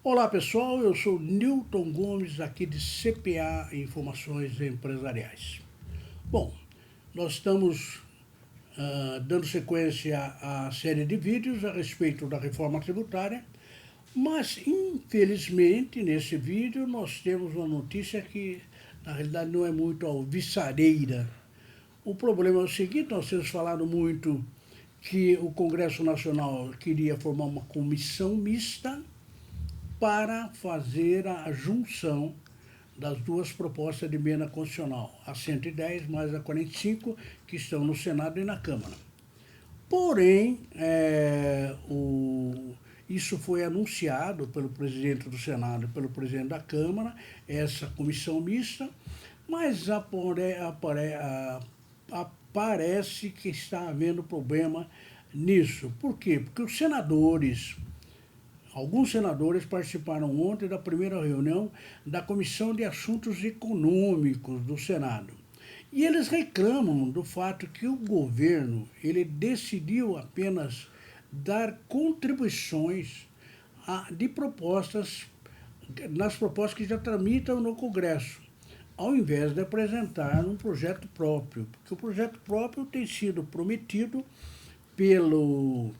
Olá pessoal, eu sou Newton Gomes, aqui de CPA Informações Empresariais. Bom, nós estamos dando sequência à série de vídeos a respeito da reforma tributária, mas infelizmente nesse vídeo nós temos uma notícia que na realidade não é muito alvissareira. O problema é o seguinte: nós temos falado muito que o Congresso Nacional queria formar uma comissão mista para fazer a junção das duas propostas de emenda constitucional, a 110 mais a 45, que estão no Senado e na Câmara. Porém, isso foi anunciado pelo presidente do Senado e pelo presidente da Câmara, essa comissão mista, mas parece que está havendo problema nisso. Por quê? Porque alguns senadores participaram ontem da primeira reunião da Comissão de Assuntos Econômicos do Senado. E eles reclamam do fato que o governo ele decidiu apenas dar contribuições de propostas, nas propostas que já tramitam no Congresso, ao invés de apresentar um projeto próprio. Porque o projeto próprio tem sido prometido pelo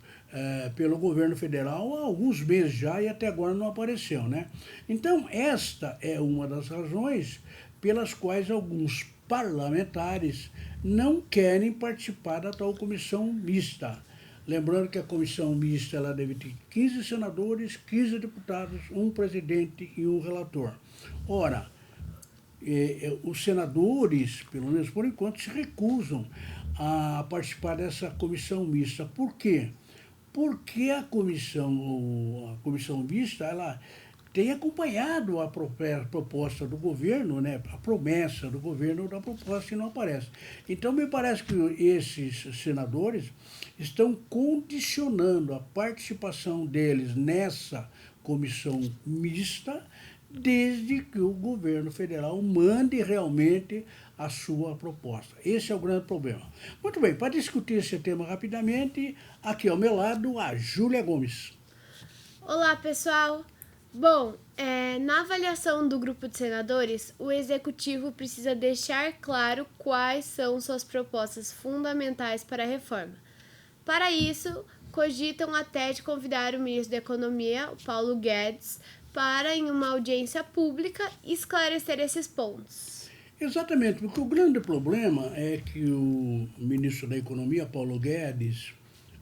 governo federal há alguns meses já e até agora não apareceu, né? Então, esta é uma das razões pelas quais alguns parlamentares não querem participar da tal comissão mista. Lembrando que a comissão mista ela deve ter 15 senadores, 15 deputados, um presidente e um relator. Ora, os senadores, pelo menos por enquanto, se recusam a participar dessa comissão mista. Por quê? Porque a comissão mista ela tem acompanhado a proposta do governo, né? A promessa do governo da proposta que não aparece. Então, me parece que esses senadores estão condicionando a participação deles nessa comissão mista desde que o governo federal mande realmente a sua proposta. Esse é o grande problema. Muito bem, para discutir esse tema rapidamente, aqui ao meu lado, a Júlia Gomes. Olá, pessoal! Bom, na avaliação do grupo de senadores, o Executivo precisa deixar claro quais são suas propostas fundamentais para a reforma. Para isso, cogitam até de convidar o ministro da Economia, Paulo Guedes, para, em uma audiência pública, esclarecer esses pontos. Exatamente, porque o grande problema é que o ministro da Economia, Paulo Guedes,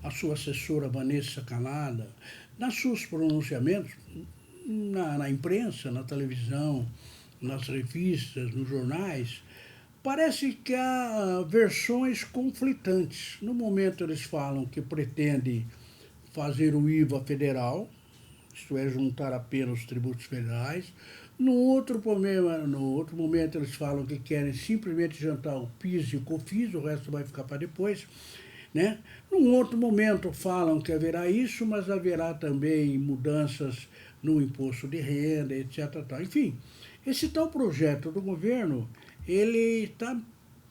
a sua assessora Vanessa Canada, nos seus pronunciamentos na imprensa, na televisão, nas revistas, nos jornais, parece que há versões conflitantes. No momento eles falam que pretende fazer o IVA federal, isto é, juntar apenas os tributos federais. No outro momento eles falam que querem simplesmente juntar o PIS e o COFINS, o resto vai ficar para depois. Né? Num outro momento falam que haverá isso, mas haverá também mudanças no imposto de renda, etc. Enfim, esse tal projeto do governo, ele está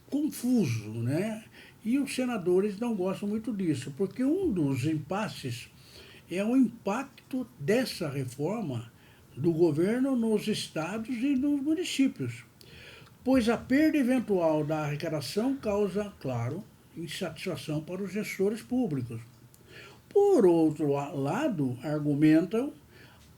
confuso, né? E os senadores não gostam muito disso, porque um dos impasses é o impacto dessa reforma do governo nos estados e nos municípios, pois a perda eventual da arrecadação causa, claro, insatisfação para os gestores públicos. Por outro lado, argumentam,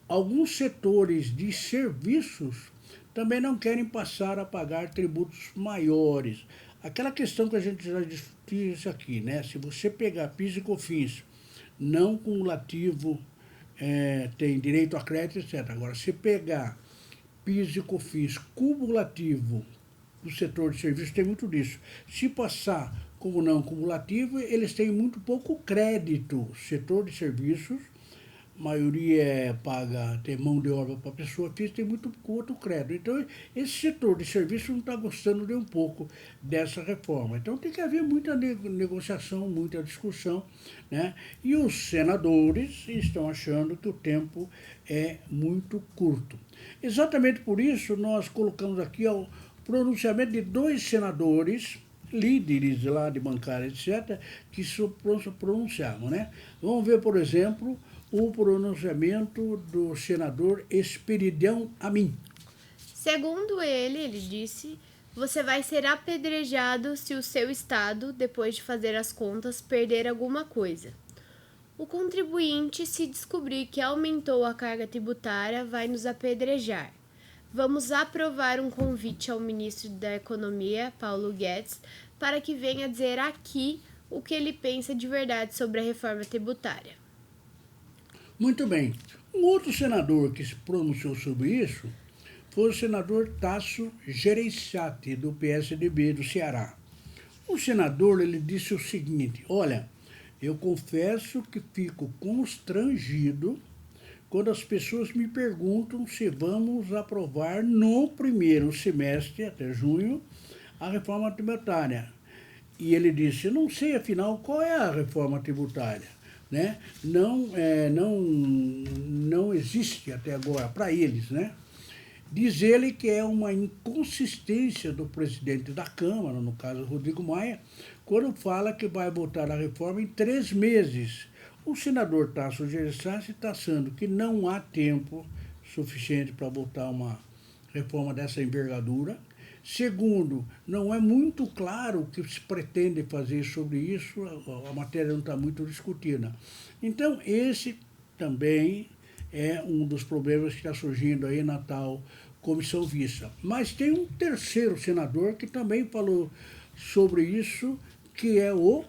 alguns setores de serviços também não querem passar a pagar tributos maiores. Aquela questão que a gente já discutiu aqui, né? Se você pegar PIS e COFINS não cumulativo, tem direito a crédito, etc. Agora, se pegar PIS e COFINS cumulativo do setor de serviços, tem muito disso. Se passar como não cumulativo, eles têm muito pouco crédito. Setor de serviços, a maioria tem mão de obra para a pessoa física, tem muito pouco crédito. Então, esse setor de serviços não está gostando nem um pouco dessa reforma. Então, tem que haver muita negociação, muita discussão, né? E os senadores estão achando que o tempo é muito curto. Exatamente por isso, nós colocamos aqui o pronunciamento de 2 senadores, líderes lá de bancária, etc., que se pronunciavam, né? Vamos ver, por exemplo, o pronunciamento do senador Espiridão Amin. Segundo ele disse, você vai ser apedrejado se o seu estado, depois de fazer as contas, perder alguma coisa. O contribuinte, se descobrir que aumentou a carga tributária, vai nos apedrejar. Vamos aprovar um convite ao ministro da Economia, Paulo Guedes, para que venha dizer aqui o que ele pensa de verdade sobre a reforma tributária. Muito bem. Um outro senador que se pronunciou sobre isso foi o senador Tasso Gereissati, do PSDB do Ceará. O senador ele disse o seguinte: olha, eu confesso que fico constrangido quando as pessoas me perguntam se vamos aprovar no primeiro semestre, até junho, a reforma tributária. E ele disse, não sei afinal qual é a reforma tributária. Né? Não existe até agora para eles. Né? Diz ele que é uma inconsistência do presidente da Câmara, no caso Rodrigo Maia, quando fala que vai votar a reforma em 3 meses. O senador Tasso Gereissati está achando que não há tempo suficiente para votar uma reforma dessa envergadura. Segundo, não é muito claro o que se pretende fazer sobre isso, a matéria não está muito discutida. Então, esse também é um dos problemas que está surgindo aí na tal comissão mista. Mas tem um terceiro senador que também falou sobre isso, que é o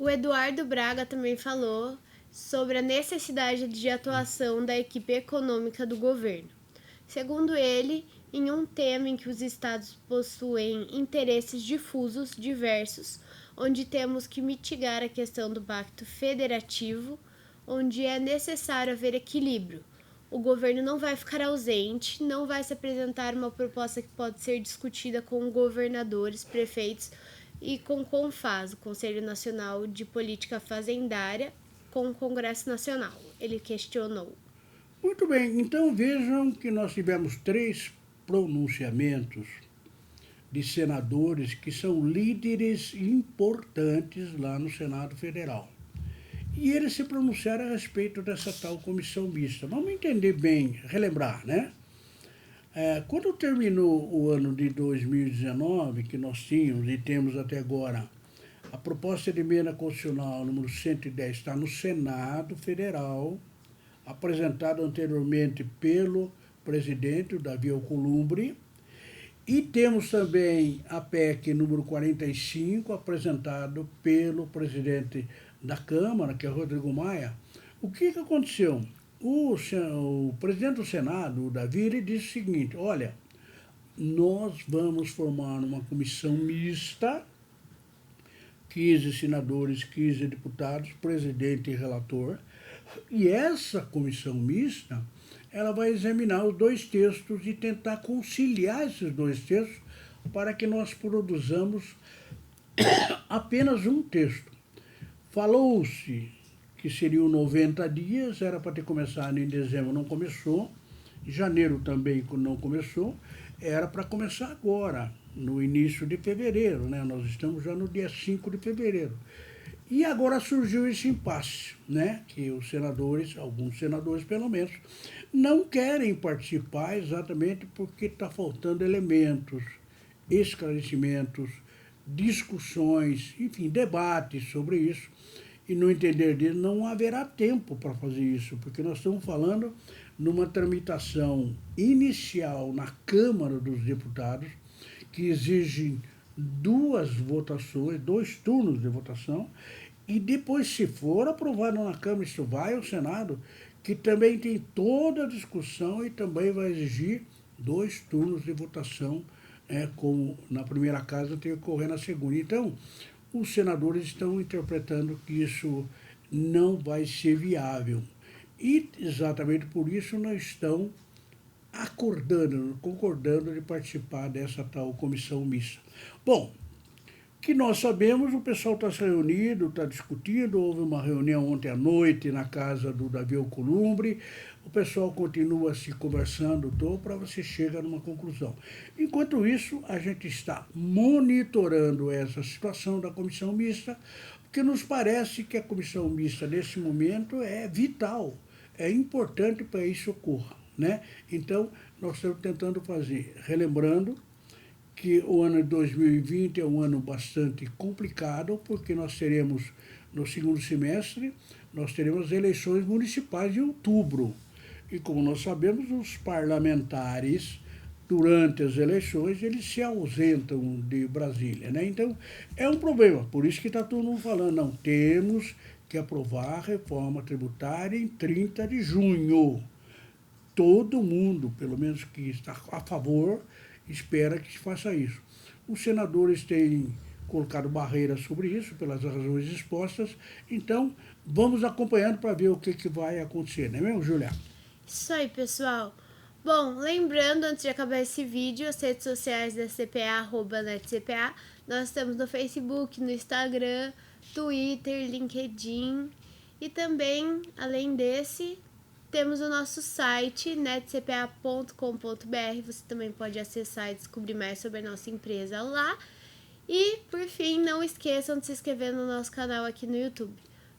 Eduardo Braga também falou sobre a necessidade de atuação da equipe econômica do governo. Segundo ele, em um tema em que os estados possuem interesses difusos, diversos, onde temos que mitigar a questão do pacto federativo, onde é necessário haver equilíbrio. O governo não vai ficar ausente, não vai se apresentar uma proposta que pode ser discutida com governadores, prefeitos e com o CONFAS, o Conselho Nacional de Política Fazendária, com o Congresso Nacional. Ele questionou. Muito bem, então vejam que nós tivemos 3 pronunciamentos de senadores que são líderes importantes lá no Senado Federal. E eles se pronunciaram a respeito dessa tal comissão mista. Vamos entender bem, relembrar, né? Quando terminou o ano de 2019, que nós tínhamos e temos até agora, a proposta de emenda constitucional número 110 está no Senado Federal, apresentada anteriormente pelo presidente, o Davi Alcolumbre, e temos também a PEC número 45, apresentado pelo presidente da Câmara, que é Rodrigo Maia. O que aconteceu? O presidente do Senado, o Davi, ele disse o seguinte: olha, nós vamos formar uma comissão mista, 15 senadores, 15 deputados, presidente e relator, e essa comissão mista, ela vai examinar os 2 textos e tentar conciliar esses 2 textos para que nós produzamos apenas um texto. Falou-se que seriam 90 dias, era para ter começado em dezembro, não começou, em janeiro também não começou, era para começar agora, no início de fevereiro, né? Nós estamos já no dia 5 de fevereiro. E agora surgiu esse impasse, né? Que os senadores, alguns senadores pelo menos, não querem participar exatamente porque está faltando elementos, esclarecimentos, discussões, enfim, debates sobre isso. E no entender dele não haverá tempo para fazer isso, porque nós estamos falando numa tramitação inicial na Câmara dos Deputados, que exige 2 votações, 2 turnos de votação, e depois, se for aprovado na Câmara, isso vai ao Senado, que também tem toda a discussão e também vai exigir 2 turnos de votação, como na primeira casa tem que ocorrer na segunda. Então, os senadores estão interpretando que isso não vai ser viável. E exatamente por isso não estão concordando de participar dessa tal comissão mista. Bom, que nós sabemos, o pessoal está se reunindo, está discutindo, houve uma reunião ontem à noite na casa do Davi Alcolumbre, o pessoal continua se conversando para você chegar numa conclusão. Enquanto isso, a gente está monitorando essa situação da comissão mista porque nos parece que a comissão mista, nesse momento, é vital, é importante para isso ocorra, né? Então, nós estamos tentando fazer, relembrando que o ano de 2020 é um ano bastante complicado, porque nós teremos, no segundo semestre, nós teremos as eleições municipais em outubro. E como nós sabemos, os parlamentares, durante as eleições, eles se ausentam de Brasília, né? Então, é um problema. Por isso que está todo mundo falando, não, temos que aprovar a reforma tributária em 30 de junho. Todo mundo, pelo menos que está a favor, espera que se faça isso. Os senadores têm colocado barreiras sobre isso, pelas razões expostas, então vamos acompanhando para ver o que vai acontecer, não é mesmo, Julia? Isso aí, pessoal. Bom, lembrando, antes de acabar esse vídeo, as redes sociais da CPA, @netcpa, nós estamos no Facebook, no Instagram, Twitter, LinkedIn, e também, além desse, temos o nosso site, netcpa.com.br. Você também pode acessar e descobrir mais sobre a nossa empresa lá. E, por fim, não esqueçam de se inscrever no nosso canal aqui no YouTube.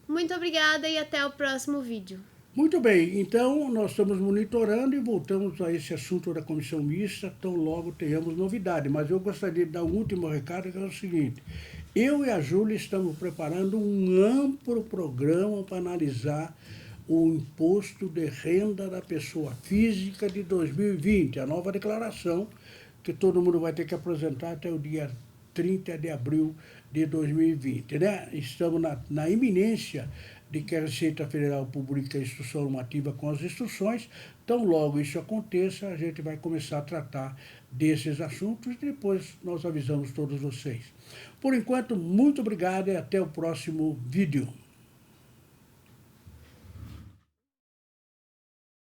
Muito obrigada e até o próximo vídeo. Muito bem, então nós estamos monitorando e voltamos a esse assunto da comissão mista, tão logo tenhamos novidade. Mas eu gostaria de dar um último recado, que é o seguinte: eu e a Júlia estamos preparando um amplo programa para analisar o imposto de renda da pessoa física de 2020, a nova declaração que todo mundo vai ter que apresentar até o dia 30 de abril de 2020, né? Estamos na iminência de que a Receita Federal publique a instrução normativa com as instruções. Tão logo isso aconteça, a gente vai começar a tratar desses assuntos e depois nós avisamos todos vocês. Por enquanto, muito obrigado e até o próximo vídeo.